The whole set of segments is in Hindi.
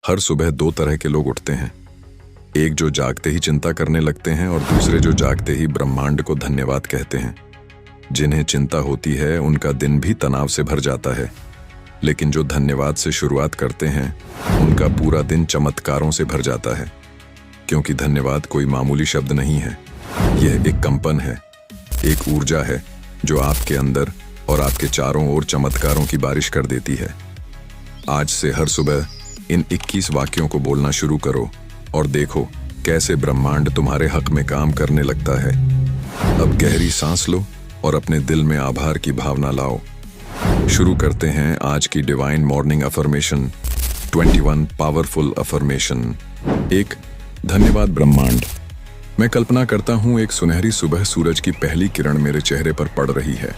हर सुबह दो तरह के लोग उठते हैं। एक जो जागते ही चिंता करने लगते हैं और दूसरे जो जागते ही ब्रह्मांड को धन्यवाद कहते हैं। जिन्हें चिंता होती है उनका दिन भी तनाव से भर जाता है, लेकिन जो धन्यवाद से शुरुआत करते हैं उनका पूरा दिन चमत्कारों से भर जाता है। क्योंकि धन्यवाद कोई मामूली शब्द नहीं है, यह एक कंपन है, एक ऊर्जा है जो आपके अंदर और आपके चारों ओर चमत्कारों की बारिश कर देती है। आज से हर सुबह इन 21 वाक्यों को बोलना शुरू करो और देखो कैसे ब्रह्मांड तुम्हारे हक में काम करने लगता है। अब गहरी सांस लो और अपने दिल में आभार की भावना लाओ। शुरू करते हैं आज की divine morning affirmation 21 powerful affirmation. 1 धन्यवाद ब्रह्मांड। मैं कल्पना करता हूं एक सुनहरी सुबह सूरज की पहली किरण मेरे चेहरे पर पड़ रही है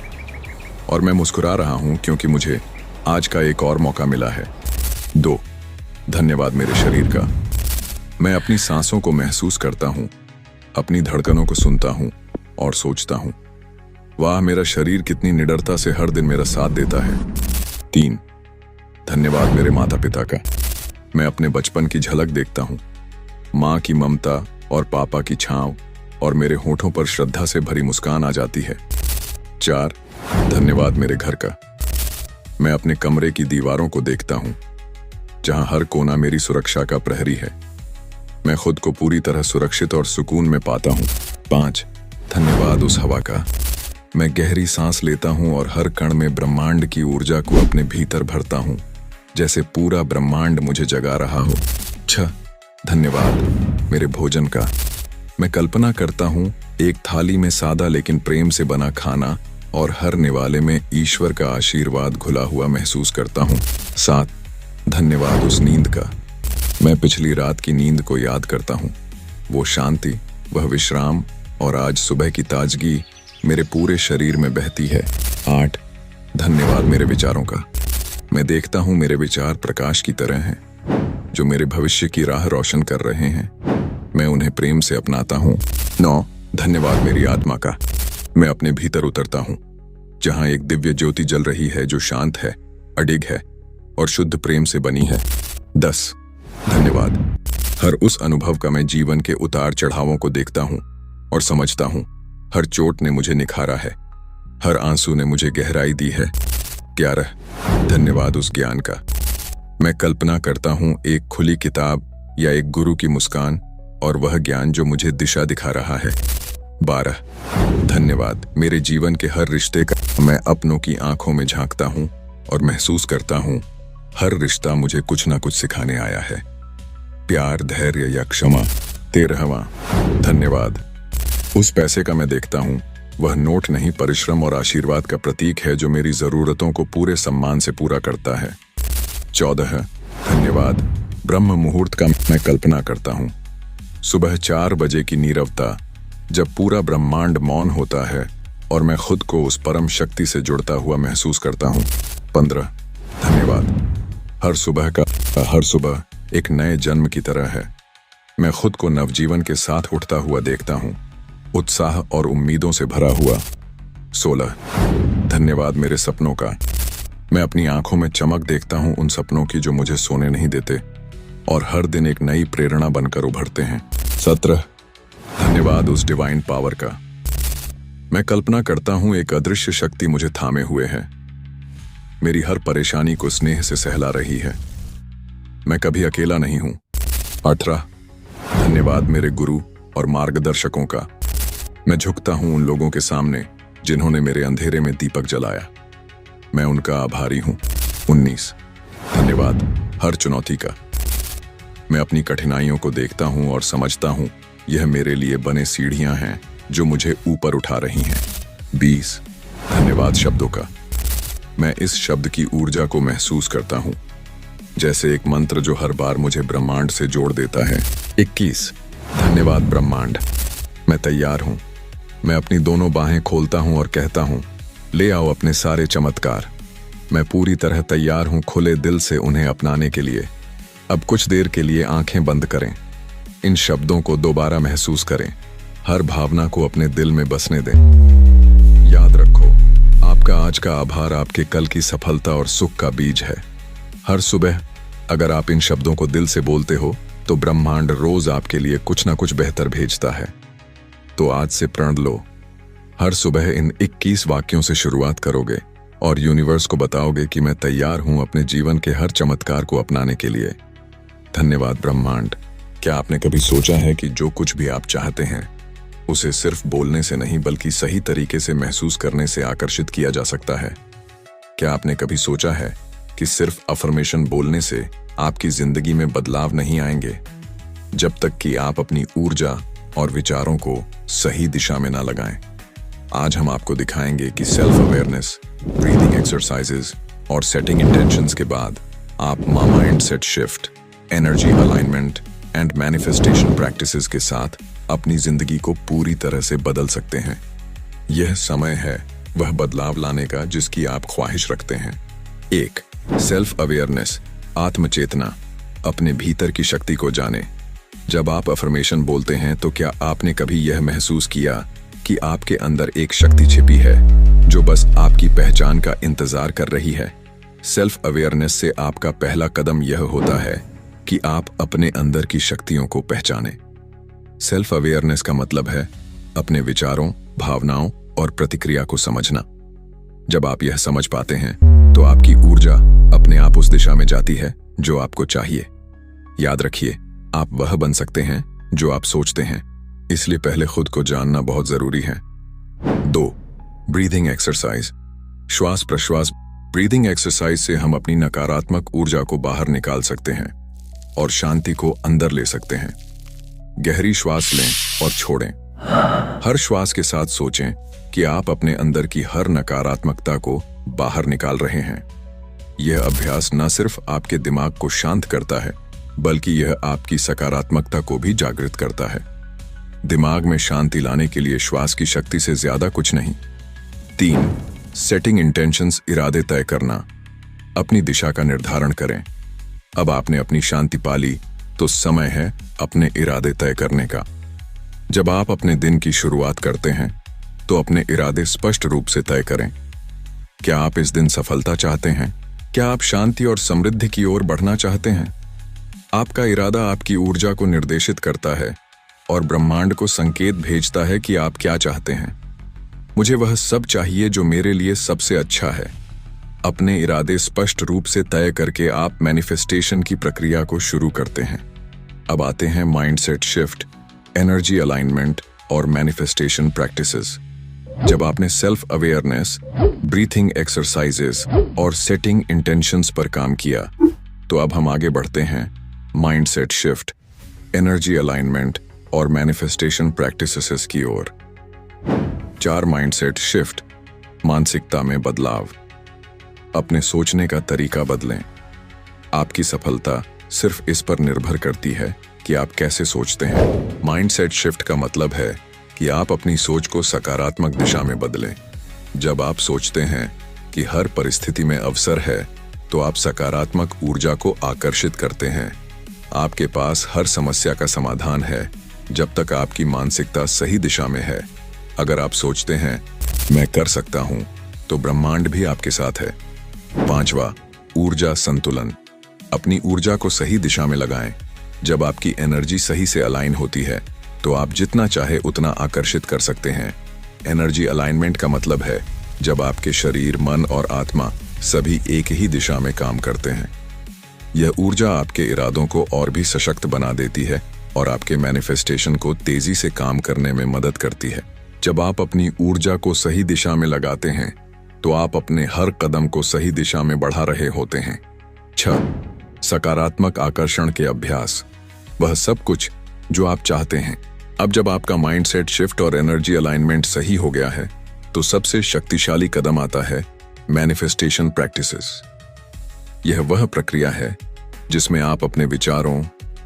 और मैं मुस्कुरा रहा हूं क्योंकि मुझे आज का एक और मौका मिला है। 2 धन्यवाद मेरे शरीर का। मैं अपनी सांसों को महसूस करता हूं, अपनी धड़कनों को सुनता हूं और सोचता हूं, वाह मेरा शरीर कितनी निडरता से हर दिन मेरा साथ देता है। 3 धन्यवाद मेरे माता पिता का। मैं अपने बचपन की झलक देखता हूं, माँ की ममता और पापा की छांव, और मेरे होठों पर श्रद्धा से भरी मुस्कान आ जाती है। 4 धन्यवाद मेरे घर का। मैं अपने कमरे की दीवारों को देखता हूं, जहां हर कोना मेरी सुरक्षा का प्रहरी है। मैं खुद को पूरी तरह सुरक्षित और सुकून में पाता हूं। 5 धन्यवाद उस हवा का। मैं गहरी सांस लेता हूं और हर कण में ब्रह्मांड की ऊर्जा को अपने भीतर भरता हूं, जैसे पूरा ब्रह्मांड मुझे जगा रहा हो। 6 धन्यवाद मेरे भोजन का। मैं कल्पना करता हूं एक थाली में सादा लेकिन प्रेम से बना खाना और हर निवाले में ईश्वर का आशीर्वाद घुला हुआ महसूस करता हूं। 7 धन्यवाद उस नींद का। मैं पिछली रात की नींद को याद करता हूं, वो शांति, वह विश्राम और आज सुबह की ताजगी मेरे पूरे शरीर में बहती है। 8 धन्यवाद मेरे विचारों का। मैं देखता हूं मेरे विचार प्रकाश की तरह हैं, जो मेरे भविष्य की राह रोशन कर रहे हैं। मैं उन्हें प्रेम से अपनाता हूं। 9 धन्यवाद मेरी आत्मा का। मैं अपने भीतर उतरता हूं, जहां एक दिव्य ज्योति जल रही है जो शांत है, अडिग है और शुद्ध प्रेम से बनी है। 10 धन्यवाद हर उस अनुभव का। मैं जीवन के उतार चढ़ावों को देखता हूं और समझता हूं, हर चोट ने मुझे निखारा है, हर आंसू ने मुझे गहराई दी है। 11 धन्यवाद उस ज्ञान का। मैं कल्पना करता हूं एक खुली किताब या एक गुरु की मुस्कान और वह ज्ञान जो मुझे दिशा दिखा रहा है। 12 धन्यवाद मेरे जीवन के हर रिश्ते का। मैं अपनों की आंखों में झांकता हूं और महसूस करता हूं, हर रिश्ता मुझे कुछ ना कुछ सिखाने आया है। प्यार, धैर्य या क्षमा। 13वां धन्यवाद उस पैसे का। मैं देखता हूं वह नोट नहीं, परिश्रम और आशीर्वाद का प्रतीक है जो मेरी जरूरतों को पूरे सम्मान से पूरा करता है। 14 धन्यवाद ब्रह्म मुहूर्त का। मैं कल्पना करता हूं सुबह 4 बजे की नीरवता, जब पूरा ब्रह्मांड मौन होता है और मैं खुद को उस परम शक्ति से जुड़ता हुआ महसूस करता हूं। 15 धन्यवाद हर सुबह एक नए जन्म की तरह है। मैं खुद को नवजीवन के साथ उठता हुआ देखता हूं, उत्साह और उम्मीदों से भरा हुआ। 16 धन्यवाद मेरे सपनों का। मैं अपनी आंखों में चमक देखता हूं उन सपनों की जो मुझे सोने नहीं देते और हर दिन एक नई प्रेरणा बनकर उभरते हैं। 17 धन्यवाद उस डिवाइन पावर का। मैं कल्पना करता हूं एक अदृश्य शक्ति मुझे थामे हुए है, मेरी हर परेशानी को स्नेह से सहला रही है। मैं कभी अकेला नहीं हूं। 18 धन्यवाद मेरे गुरु और मार्गदर्शकों का। मैं झुकता हूं उन लोगों के सामने जिन्होंने मेरे अंधेरे में दीपक जलाया, मैं उनका आभारी हूं। 19 धन्यवाद हर चुनौती का। मैं अपनी कठिनाइयों को देखता हूं और समझता हूं यह मेरे लिए बने सीढ़ियां हैं जो मुझे ऊपर उठा रही हैं। 20 धन्यवाद शब्दों का। मैं इस शब्द की ऊर्जा को महसूस करता हूं, जैसे एक मंत्र जो हर बार मुझे ब्रह्मांड से जोड़ देता है। 21 धन्यवाद ब्रह्मांड। मैं तैयार हूं। मैं अपनी दोनों बाहें खोलता हूं और कहता हूं, ले आओ अपने सारे चमत्कार। मैं पूरी तरह तैयार हूं खुले दिल से उन्हें अपनाने के लिए। अब कुछ देर के लिए आंखें बंद करें, इन शब्दों को दोबारा महसूस करें, हर भावना को अपने दिल में बसने दें। याद रखो, आपका आज का आभार आपके कल की सफलता और सुख का बीज है। हर सुबह अगर आप इन शब्दों को दिल से बोलते हो तो ब्रह्मांड रोज आपके लिए कुछ ना कुछ बेहतर भेजता है। तो आज से प्रण लो, हर सुबह इन 21 वाक्यों से शुरुआत करोगे और यूनिवर्स को बताओगे कि मैं तैयार हूं अपने जीवन के हर चमत्कार को अपनाने के लिए। धन्यवाद ब्रह्मांड। क्या आपने कभी सोचा है कि जो कुछ भी आप चाहते हैं उसे सिर्फ बोलने से नहीं बल्कि सही तरीके से महसूस करने से आकर्षित किया जा सकता है? क्या आपने कभी सोचा है कि सिर्फ अफर्मेशन बोलने से आपकी जिंदगी में बदलाव नहीं आएंगे जब तक कि आप अपनी ऊर्जा और विचारों को सही दिशा में ना लगाएं? आज हम आपको दिखाएंगे कि सेल्फ अवेयरनेस, ब्रीदिंग एक्सरसाइजेज और सेटिंग इंटेंशंस के बाद आप mindset shift, energy alignment and manifestation practices के साथ अपनी जिंदगी को पूरी तरह से बदल सकते हैं। यह समय है वह बदलाव लाने का जिसकी आप ख्वाहिश रखते हैं। 1. सेल्फ अवेयरनेस, आत्मचेतना। अपने भीतर की शक्ति को जाने। जब आप अफर्मेशन बोलते हैं तो क्या आपने कभी यह महसूस किया कि आपके अंदर एक शक्ति छिपी है जो बस आपकी पहचान का इंतजार कर रही है? सेल्फ अवेयरनेस से आपका पहला कदम यह होता है कि आप अपने अंदर की शक्तियों को पहचानें। सेल्फ अवेयरनेस का मतलब है अपने विचारों, भावनाओं और प्रतिक्रिया को समझना। जब आप यह समझ पाते हैं तो आपकी ऊर्जा अपने आप उस दिशा में जाती है जो आपको चाहिए। याद रखिए, आप वह बन सकते हैं जो आप सोचते हैं, इसलिए पहले खुद को जानना बहुत जरूरी है। 2. ब्रीदिंग एक्सरसाइज, श्वास प्रश्वास। ब्रीदिंग एक्सरसाइज से हम अपनी नकारात्मक ऊर्जा को बाहर निकाल सकते हैं और शांति को अंदर ले सकते हैं। गहरी श्वास लें और छोड़ें। हर श्वास के साथ सोचें कि आप अपने अंदर की हर नकारात्मकता को बाहर निकाल रहे हैं। यह अभ्यास न सिर्फ आपके दिमाग को शांत करता है बल्कि यह आपकी सकारात्मकता को भी जागृत करता है। दिमाग में शांति लाने के लिए श्वास की शक्ति से ज्यादा कुछ नहीं। 3. सेटिंग इंटेंशंस, इरादे तय करना। अपनी दिशा का निर्धारण करें। अब आपने अपनी शांति पाली तो समय है अपने इरादे तय करने का। जब आप अपने दिन की शुरुआत करते हैं तो अपने इरादे स्पष्ट रूप से तय करें। क्या आप इस दिन सफलता चाहते हैं? क्या आप शांति और समृद्धि की ओर बढ़ना चाहते हैं? आपका इरादा आपकी ऊर्जा को निर्देशित करता है और ब्रह्मांड को संकेत भेजता है कि आप क्या चाहते हैं। मुझे वह सब चाहिए जो मेरे लिए सबसे अच्छा है। अपने इरादे स्पष्ट रूप से तय करके आप मैनिफेस्टेशन की प्रक्रिया को शुरू करते हैं। अब आते हैं माइंडसेट शिफ्ट, एनर्जी अलाइनमेंट और मैनिफेस्टेशन प्रैक्टिसेस। जब आपने सेल्फ अवेयरनेस, ब्रीथिंग एक्सरसाइजेस और सेटिंग इंटेंशंस पर काम किया तो अब हम आगे बढ़ते हैं माइंडसेट शिफ्ट, एनर्जी अलाइनमेंट और मैनिफेस्टेशन प्रैक्टिसेस की ओर। 4. माइंडसेट शिफ्ट, मानसिकता में बदलाव। अपने सोचने का तरीका बदलें। आपकी सफलता सिर्फ इस पर निर्भर करती है कि आप कैसे सोचते हैं। माइंडसेट शिफ्ट का मतलब है कि आप अपनी सोच को सकारात्मक दिशा में बदलें। जब आप सोचते हैं कि हर परिस्थिति में अवसर है तो आप सकारात्मक ऊर्जा को आकर्षित करते हैं। आपके पास हर समस्या का समाधान है जब तक आपकी मानसिकता सही दिशा में है। अगर आप सोचते हैं मैं कर सकता हूं तो ब्रह्मांड भी आपके साथ है। 5. ऊर्जा संतुलन। अपनी ऊर्जा को सही दिशा में लगाएं। जब आपकी एनर्जी सही से अलाइन होती है तो आप जितना चाहे उतना आकर्षित कर सकते हैं। एनर्जी अलाइनमेंट का मतलब है जब आपके शरीर, मन और आत्मा सभी एक ही दिशा में काम करते हैं। यह ऊर्जा आपके इरादों को और भी सशक्त बना देती है और आपके मैनिफेस्टेशन को तेजी से काम करने में मदद करती है। जब आप अपनी ऊर्जा को सही दिशा में लगाते हैं तो आप अपने हर कदम को सही दिशा में बढ़ा रहे होते हैं। 6. सकारात्मक आकर्षण के अभ्यास, वह सब कुछ जो आप चाहते हैं। अब जब आपका माइंडसेट शिफ्ट और एनर्जी अलाइनमेंट सही हो गया है तो सबसे शक्तिशाली कदम आता है मैनिफेस्टेशन प्रैक्टिसेस। यह वह प्रक्रिया है जिसमें आप अपने विचारों,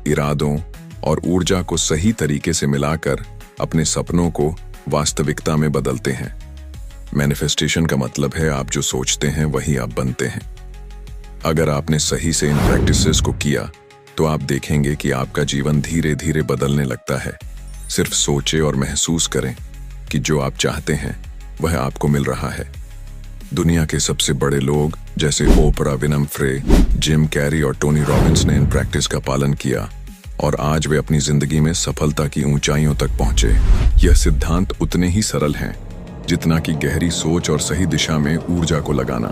इरादों और ऊर्जा को सही तरीके से मिलाकर अपने सपनों को वास्तविकता में बदलते हैं। मैनिफेस्टेशन का मतलब है आप जो सोचते हैं वही आप बनते हैं। अगर आपने सही से इन प्रैक्टिसेस को किया तो आप देखेंगे कि आपका जीवन धीरे धीरे बदलने लगता है। सिर्फ सोचें और महसूस करें कि जो आप चाहते हैं वह आपको मिल रहा है। दुनिया के सबसे बड़े लोग जैसे ओपरा विनफ्रे, जिम कैरी और टोनी रॉबिन्स ने इन प्रैक्टिस का पालन किया और आज वे अपनी जिंदगी में सफलता की ऊंचाइयों तक पहुंचे। यह सिद्धांत उतने ही सरल हैं जितना कि गहरी सोच और सही दिशा में ऊर्जा को लगाना।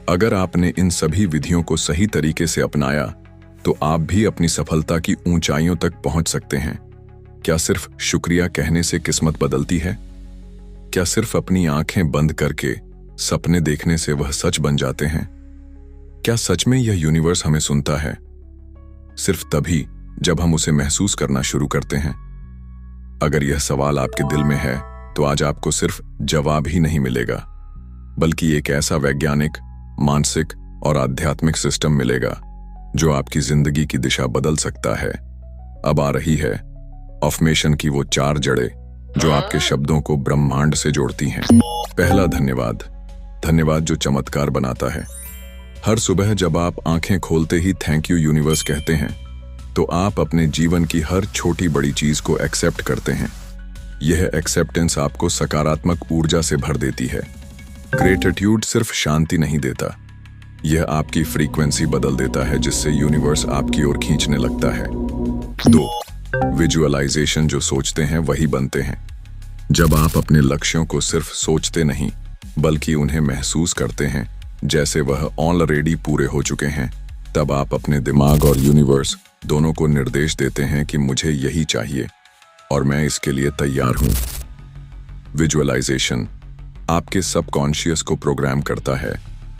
अगर आपने इन सभी विधियों को सही तरीके से अपनाया तो आप भी अपनी सफलता की ऊंचाइयों तक पहुंच सकते हैं। क्या सिर्फ शुक्रिया कहने से किस्मत बदलती है? क्या सिर्फ अपनी आंखें बंद करके सपने देखने से वह सच बन जाते हैं? क्या सच में यह यूनिवर्स हमें सुनता है सिर्फ तभी जब हम उसे महसूस करना शुरू करते हैं? अगर यह सवाल आपके दिल में है तो आज आपको सिर्फ जवाब ही नहीं मिलेगा, बल्कि एक ऐसा वैज्ञानिक, मानसिक और आध्यात्मिक सिस्टम मिलेगा जो आपकी जिंदगी की दिशा बदल सकता है। अब आ रही है अफर्मेशन की वो 4 जड़ें जो आपके शब्दों को ब्रह्मांड से जोड़ती हैं। पहला, धन्यवाद। धन्यवाद जो चमत्कार बनाता है। हर सुबह जब आप आंखें खोलते ही थैंक यू यूनिवर्स कहते हैं तो आप अपने जीवन की हर छोटी बड़ी चीज को एक्सेप्ट करते हैं। यह एक्सेप्टेंस आपको सकारात्मक ऊर्जा से भर देती है। ग्रेटिट्यूड सिर्फ शांति नहीं देता, यह आपकी फ्रीक्वेंसी बदल देता है जिससे यूनिवर्स आपकी ओर खींचने लगता है। 2, विजुअलाइजेशन। जो सोचते हैं वही बनते हैं। जब आप अपने लक्ष्यों को सिर्फ सोचते नहीं बल्कि उन्हें महसूस करते हैं जैसे वह ऑलरेडी पूरे हो चुके हैं, तब आप अपने दिमाग और यूनिवर्स दोनों को निर्देश देते हैं कि मुझे यही चाहिए और मैं इसके लिए तैयार हूं। विजुअलाइजेशन आपके सबकॉन्शियस को प्रोग्राम करता है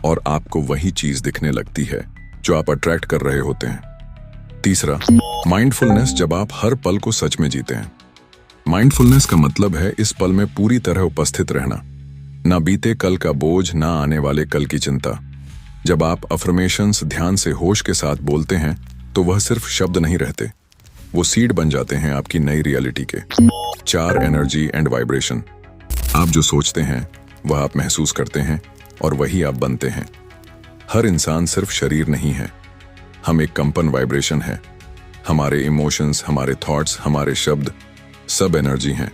और आपको वही चीज दिखने लगती है जो आप अट्रैक्ट कर रहे होते हैं। तीसरा, माइंडफुलनेस। जब आप हर पल को सच में जीते हैं। माइंडफुलनेस का मतलब है इस पल में पूरी तरह उपस्थित रहना, ना बीते कल का बोझ, ना आने वाले कल की चिंता। जब आप अफर्मेशंस ध्यान से होश के साथ बोलते हैं तो वह सिर्फ शब्द नहीं रहते, वो सीड बन जाते हैं आपकी नई रियलिटी के। 4, एनर्जी एंड वाइब्रेशन। आप जो सोचते हैं वह आप महसूस करते हैं और वही आप बनते हैं। हर इंसान सिर्फ शरीर नहीं है, हम एक कंपन वाइब्रेशन है। हमारे इमोशंस, हमारे थॉट्स, हमारे शब्द सब एनर्जी हैं।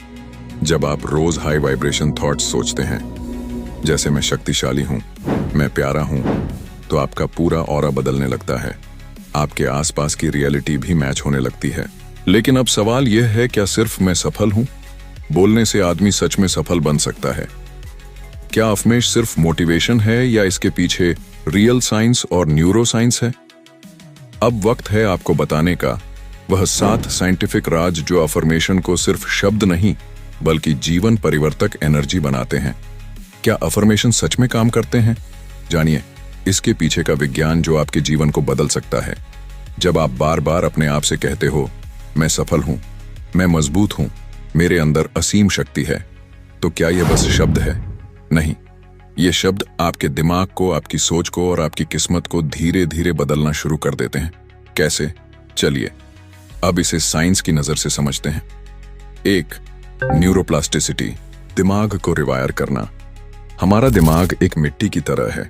जब आप रोज हाई वाइब्रेशन थॉट्स सोचते हैं जैसे मैं शक्तिशाली हूं, मैं प्यारा हूं, तो आपका पूरा ऑरा बदलने लगता है। आपके आसपास की रियलिटी भी मैच होने लगती है। लेकिन अब सवाल यह है, क्या सिर्फ मैं सफल हूं? बोलने से आदमी सच में सफल बन सकता है? क्या अफर्मेशन सिर्फ मोटिवेशन है या इसके पीछे रियल साइंस और न्यूरो साइंस है? अब वक्त है आपको बताने का वह 7 साइंटिफिक राज जो अफर्मेशन को सिर्फ शब्द नहीं बल्कि जीवन परिवर्तक एनर्जी बनाते हैं। क्या अफर्मेशन सच में काम करते हैं? जानिए इसके पीछे का विज्ञान जो आपके जीवन को बदल सकता है। जब आप बार बार अपने आप से कहते हो, मैं सफल हूं, मैं मजबूत हूं, मेरे अंदर असीम शक्ति है, तो क्या यह बस शब्द है? नहीं, ये शब्द आपके दिमाग को, आपकी सोच को और आपकी किस्मत को धीरे धीरे बदलना शुरू कर देते हैं। कैसे? चलिए अब इसे साइंस की नजर से समझते हैं। 1, न्यूरोप्लास्टिसिटी। दिमाग को रिवायर करना। हमारा दिमाग एक मिट्टी की तरह है।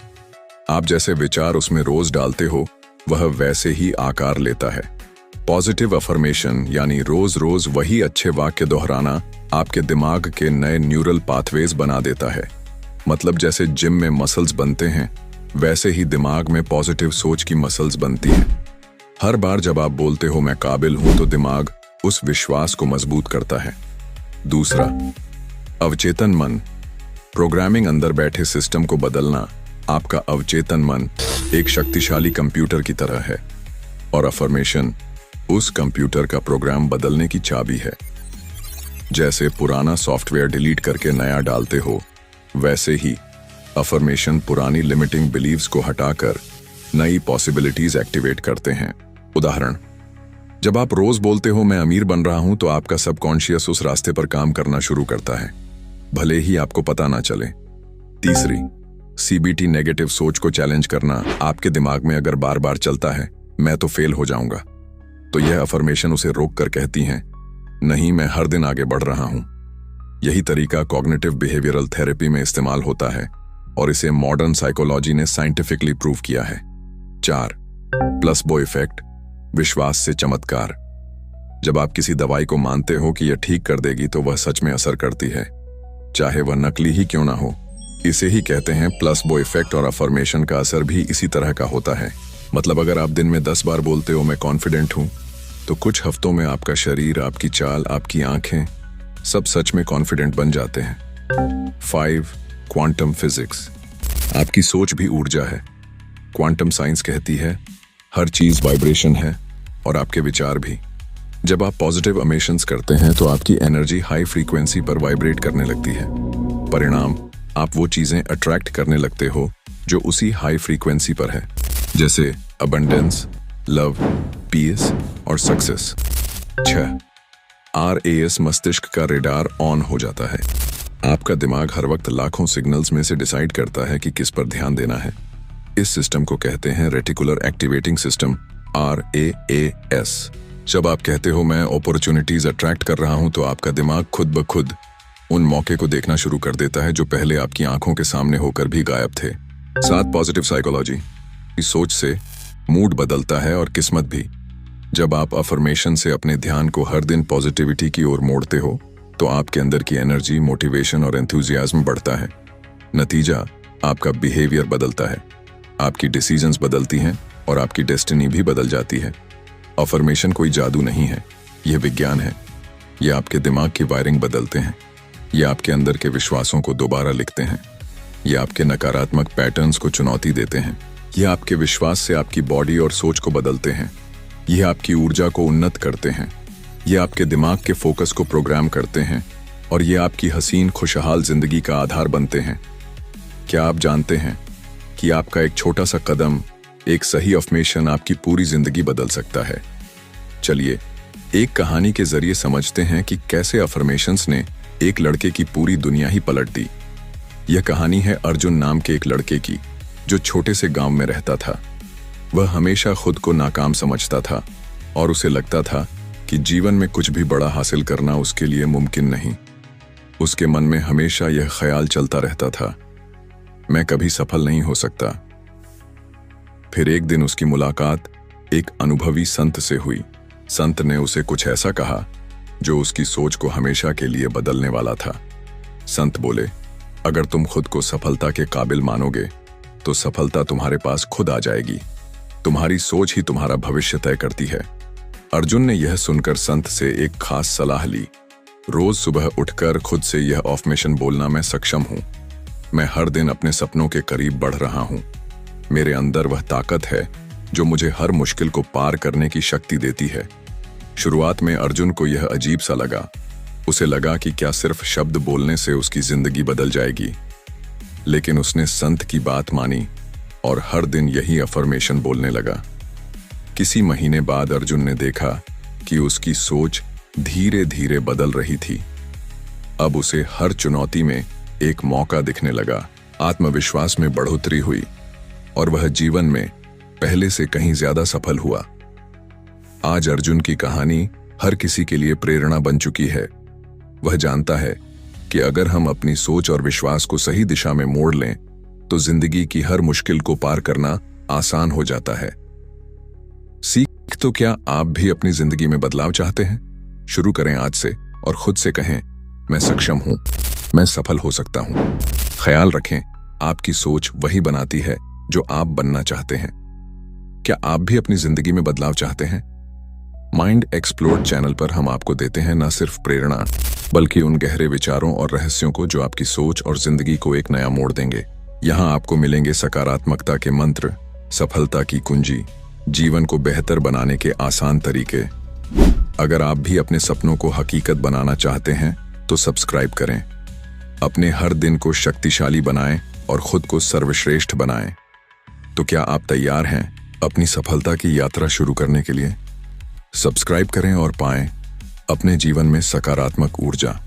आप जैसे विचार उसमें रोज डालते हो वह वैसे ही आकार लेता है। पॉजिटिव अफर्मेशन यानी रोज रोज वही अच्छे वाक्य दोहराना आपके दिमाग के नए न्यूरल पाथवेज बना देता है। मतलब जैसे जिम में मसल्स बनते हैं वैसे ही दिमाग में पॉजिटिव सोच की मसल्स बनती हैं। हर बार जब आप बोलते हो मैं काबिल हूं तो दिमाग उस विश्वास को मजबूत करता है। दूसरा, अवचेतन मन। प्रोग्रामिंग। अंदर बैठे सिस्टम को बदलना। आपका अवचेतन मन एक शक्तिशाली कंप्यूटर की तरह है और अफर्मेशन उस कंप्यूटर का प्रोग्राम बदलने की चाबी है। जैसे पुराना सॉफ्टवेयर डिलीट करके नया डालते हो, वैसे ही अफर्मेशन पुरानी लिमिटिंग बिलीव्स को हटाकर नई पॉसिबिलिटीज एक्टिवेट करते हैं। उदाहरण, जब आप रोज बोलते हो मैं अमीर बन रहा हूं तो आपका सबकॉन्शियस उस रास्ते पर काम करना शुरू करता है, भले ही आपको पता ना चले। तीसरी, सीबीटी नेगेटिव सोच को चैलेंज करना। आपके दिमाग में अगर बार बार चलता है मैं तो फेल हो जाऊंगा, तो यह अफर्मेशन उसे रोक कर कहती हैं नहीं, मैं हर दिन आगे बढ़ रहा हूं। यही तरीका कॉग्निटिव बिहेवियरल थेरेपी में इस्तेमाल होता है और इसे मॉडर्न साइकोलॉजी ने साइंटिफिकली प्रूव किया है। 4, प्लेसबो इफेक्ट। विश्वास से चमत्कार। जब आप किसी दवाई को मानते हो कि यह ठीक कर देगी तो वह सच में असर करती है, चाहे वह नकली ही क्यों ना हो। इसे ही कहते हैं प्लेसबो इफेक्ट, और अफर्मेशन का असर भी इसी तरह का होता है। मतलब अगर आप दिन में 10 बार बोलते हो मैं कॉन्फिडेंट हूँ, तो कुछ हफ्तों में आपका शरीर, आपकी चाल, आपकी आंखें सब सच में कॉन्फिडेंट बन जाते हैं। 5. Quantum physics. आपकी सोच भी ऊर्जा है। क्वांटम साइंस कहती है हर चीज वाइब्रेशन है, और आपके विचार भी। जब आप पॉजिटिव इमोशंस करते हैं तो आपकी एनर्जी हाई फ्रीक्वेंसी पर वाइब्रेट करने लगती है। परिणाम, आप वो चीजें अट्रैक्ट करने लगते हो जो उसी हाई फ्रीक्वेंसी पर है, जैसे अबंडेंस, लव, पीस और सक्सेस। 6. RAS मस्तिष्क का रेडार ऑन हो जाता है। आपका दिमाग हर वक्त लाखों सिग्नल्स में से डिसाइड करता है कि किस पर ध्यान देना है। इस सिस्टम को कहते हैं रेटिकुलर एक्टिवेटिंग सिस्टम, RAAS। जब आप कहते हो मैं अपॉर्चुनिटीज अट्रैक्ट कर रहा हूं, तो आपका दिमाग खुद ब खुद उन मौके को देखना शुरू कर देता है जो पहले आपकी आंखों के सामने होकर भी गायब थे। 7. Positive psychology. इस सोच से मूड बदलता है और किस्मत भी। जब आप अफर्मेशन से अपने ध्यान को हर दिन पॉजिटिविटी की ओर मोड़ते हो, तो आपके अंदर की एनर्जी, मोटिवेशन और एंथुजियाज्म बढ़ता है। नतीजा, आपका बिहेवियर बदलता है, आपकी डिसीजंस बदलती हैं और आपकी डेस्टिनी भी बदल जाती है। अफर्मेशन कोई जादू नहीं है, यह विज्ञान है। यह आपके दिमाग की वायरिंग बदलते हैं, यह आपके अंदर के विश्वासों को दोबारा लिखते हैं, यह आपके नकारात्मक पैटर्न्स को चुनौती देते हैं, यह आपके विश्वास से आपकी बॉडी और सोच को बदलते हैं, यह आपकी ऊर्जा को उन्नत करते हैं, यह आपके दिमाग के फोकस को प्रोग्राम करते हैं, और यह आपकी हसीन खुशहाल जिंदगी का आधार बनते हैं। क्या आप जानते हैं कि आपका एक छोटा सा कदम, एक सही अफर्मेशन आपकी पूरी जिंदगी बदल सकता है? चलिए एक कहानी के जरिए समझते हैं कि कैसे अफर्मेशंस ने एक लड़के की पूरी दुनिया ही पलट दी। यह कहानी है अर्जुन नाम के एक लड़के की, जो छोटे से गांव में रहता था। वह हमेशा खुद को नाकाम समझता था और उसे लगता था कि जीवन में कुछ भी बड़ा हासिल करना उसके लिए मुमकिन नहीं। उसके मन में हमेशा यह ख्याल चलता रहता था, मैं कभी सफल नहीं हो सकता। फिर एक दिन उसकी मुलाकात एक अनुभवी संत से हुई। संत ने उसे कुछ ऐसा कहा जो उसकी सोच को हमेशा के लिए बदलने वाला था। संत बोले, अगर तुम खुद को सफलता के काबिल मानोगे तो सफलता तुम्हारे पास खुद आ जाएगी। तुम्हारी सोच ही तुम्हारा भविष्य तय करती है। अर्जुन ने यह सुनकर संत से एक खास सलाह ली। रोज सुबह उठकर खुद से यह अफर्मेशन बोलना, मैं सक्षम हूं, मैं हर दिन अपने सपनों के करीब बढ़ रहा हूं, मेरे अंदर वह ताकत है जो मुझे हर मुश्किल को पार करने की शक्ति देती है। शुरुआत में अर्जुन को यह अजीब सा लगा। उसे लगा कि क्या सिर्फ शब्द बोलने से उसकी जिंदगी बदल जाएगी। लेकिन उसने संत की बात मानी और हर दिन यही अफर्मेशन बोलने लगा। किसी महीने बाद अर्जुन ने देखा कि उसकी सोच धीरे धीरे बदल रही थी। अब उसे हर चुनौती में एक मौका दिखने लगा। आत्मविश्वास में बढ़ोतरी हुई और वह जीवन में पहले से कहीं ज्यादा सफल हुआ। आज अर्जुन की कहानी हर किसी के लिए प्रेरणा बन चुकी है। वह जानता है कि अगर हम अपनी सोच और विश्वास को सही दिशा में मोड़ लें तो जिंदगी की हर मुश्किल को पार करना आसान हो जाता है। सीख, तो क्या आप भी अपनी जिंदगी में बदलाव चाहते हैं? शुरू करें आज से और खुद से कहें, मैं सक्षम हूं, मैं सफल हो सकता हूं। ख्याल रखें, आपकी सोच वही बनाती है जो आप बनना चाहते हैं। क्या आप भी अपनी जिंदगी में बदलाव चाहते हैं? माइंड एक्सप्लोर्ड चैनल पर हम आपको देते हैं न सिर्फ प्रेरणा, बल्कि उन गहरे विचारों और रहस्यों को जो आपकी सोच और जिंदगी को एक नया मोड़ देंगे। यहाँ आपको मिलेंगे सकारात्मकता के मंत्र, सफलता की कुंजी, जीवन को बेहतर बनाने के आसान तरीके। अगर आप भी अपने सपनों को हकीकत बनाना चाहते हैं तो सब्सक्राइब करें। अपने हर दिन को शक्तिशाली बनाएं और खुद को सर्वश्रेष्ठ बनाएं। तो क्या आप तैयार हैं अपनी सफलता की यात्रा शुरू करने के लिए? सब्सक्राइब करें और पाएं अपने जीवन में सकारात्मक ऊर्जा।